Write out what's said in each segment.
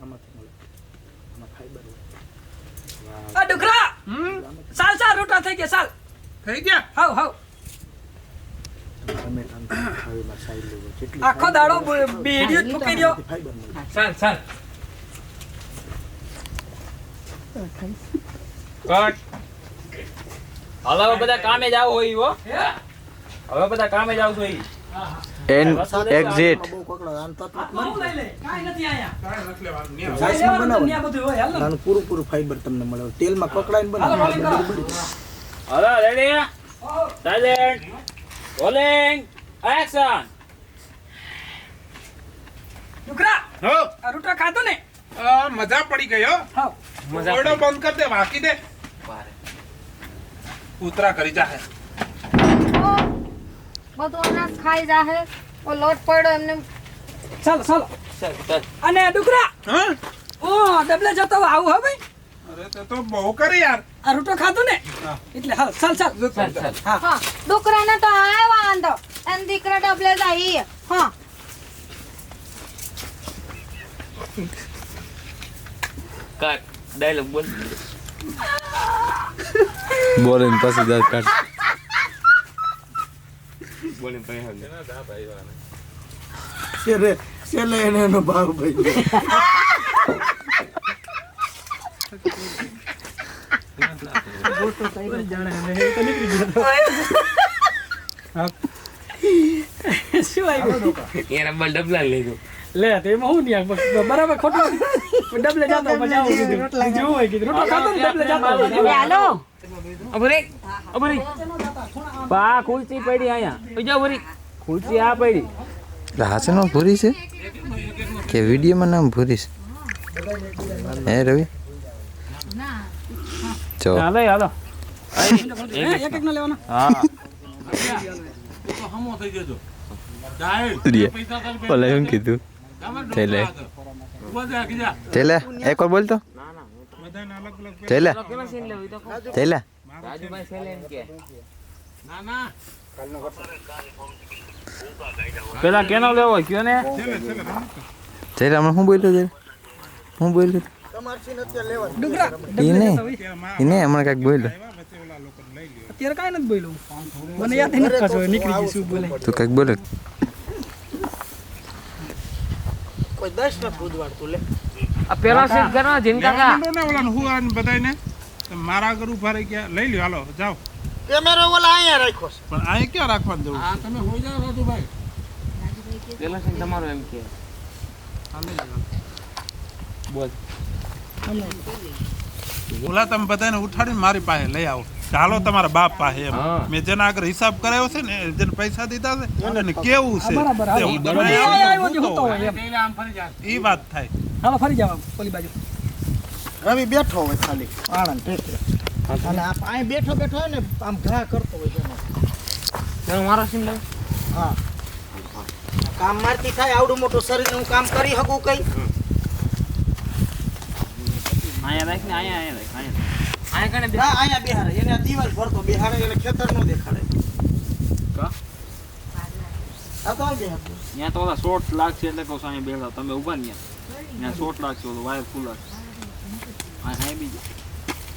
આમાંથી મળે આમાં ફાઈબર આ ડુકરા સાલ સાલ રોટા થઈ ગયા સાલ થઈ ગયા હાવ હાવ ટમેટા ખાવીમાં સાઈડ લેવો જેટલી આખો દાડો બેડિયો મૂકી દો ફાઈબર મળે ચાલ ચાલ કટ હવે બધા કામે જાવ હોય હો હવે બધા કામે જાવ છો ઈ એન્ડ એક્ઝિટ બહુ કોકડા આન તત્વ હું લઈ લે કાઈ નથી આયા કાંઈ નથી લેવાનું ન્યા. જાસમાં બનાવો ત્યાં બધું હોય હાલ આનું પૂરું ફાઈબર તમને મળે તેલમાં કોકડાઈને બનાવો hello ready silent rolling action ડુકરા હો આ રોટા ખાતો ને મજા પડી ગઈ હો હાવ ઓરડો બંધ કર દે વાકી દે ઉતરા કરી જાહે બધું અનાજ ખાઈ જાહે ઓ લોટ પડ્યો એમને ચાલો ચાલો અને ડુકરા હા ઓ ડબલે જતો આવું હો ભાઈ અરે તે તો બહુ કરી યાર આ રોટો ખાતો ને હા. એટલે હાલ ચાલ ચાલ હા હા છોકરાને તો આય વાંધો અને દીકરા ડબલે જાય હા કટ ડાયલોગ બોલ બોલે ને પછી દાંત કાઢ બોલે ભાઈ હવે છેલ્લે એનો ભાવ ભાઈ શું આવ્યું એના બલ ડબલા લઈ ગયો લે તો એમાં હું નહીં બરાબર ખોટું ડબલે જાતો પછી આવું કીધું જેવું હોય કીધું રોટો ખાતો ને ડબલે જાતો હાલો અબરી અબરી બા ખુરશી પડી આયા ઓજા અબરી ખુરશી આ પડી હાચનો ભૂરી છે કે વિડીયોમાં નામ ભૂરી છે હે રવિ ચો હાલો હાલો એક એક ના લેવાનો હા તો હમો થઈ જજો ડાયલ ઓલા એમ કીધું ચલે ચલે એક વાર બોલ તો બધાને અલગ અલગ ચલે ચલે રાજુભાઈ સેલે એમ કે ના ના પેલા કેનો લેવો કયો ને ચલે હમણાં હું બોલ્યો છે હું બોલ્યો ડુકરા ઈને ઈને હમણાં કાંઈક બોલ્યો વચ્ચે ઓલા લોકો લઈ લ્યો અત્યારે કાંઈ નથી બોલ્યું મને યાદ નથી પાછો નીકળી ગયું શું બોલે તું કાંઈક બોલ્યો કોઈ 10 ન ફૂદવાડતું લે આ પેલા સીટ કરો જીન કાકા ને ઓલા હું આને બધાને મારા ઘર ઉભા રહી ગયા લઈ લ્યો હાલો જાઓ કેમેરો ઓલા અહીંયા રાખ્યો છે પણ આ ક્યાં રાખવાનું જવું આ તમે હોઈ જાવ રાજુભાઈ પેલા સીટ તમારો એમ કે બોલ ઓલા તમે બધાને ઉઠાડીને મારી પાસે લઈ આવો ચાલો તમારા બાપ પાસે એમ હા. મેં જેના આગળ હિસાબ કરાયો છે ને જેને પૈસા દીધા છે એને કેવું છે બરાબર તે હું તમને આવ્યો જે મૂકો હોતો હોય એમ ઈ વાત થાય હાલો ફરી જાવ ઓલી બાજુ રવિ બેઠો હોય ખાલી આણંદ ટેકરે અને આ અહીં બેઠો હોય ને આમ ઘા કરતો હોય જેનો મારો સીન લાવ હા કામ મારતી થાય આવડું મોટું શરીર હું કામ કરી શકું કઈ આયા રાખ ને આયા રાખ આયા કને બે ના અહીંયા બેહારે એને આ દિવાલ ભરતો બેહારે એને ખેતર નો દેખાડે કા આ તો બેહાર ત્યાં તો ઓલા શોર્ટ લાગશે એટલે કહું સામે બેઠા તમે ઊભા ને ત્યાં શોર્ટ લાગશે ઓલો વાયર ફૂલ લાગશે આ બીજું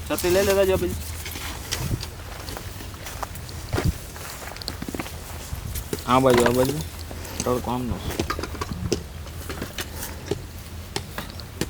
છત્રી લઈ લેતા જો પછી આ બાજુ તડકો આમનો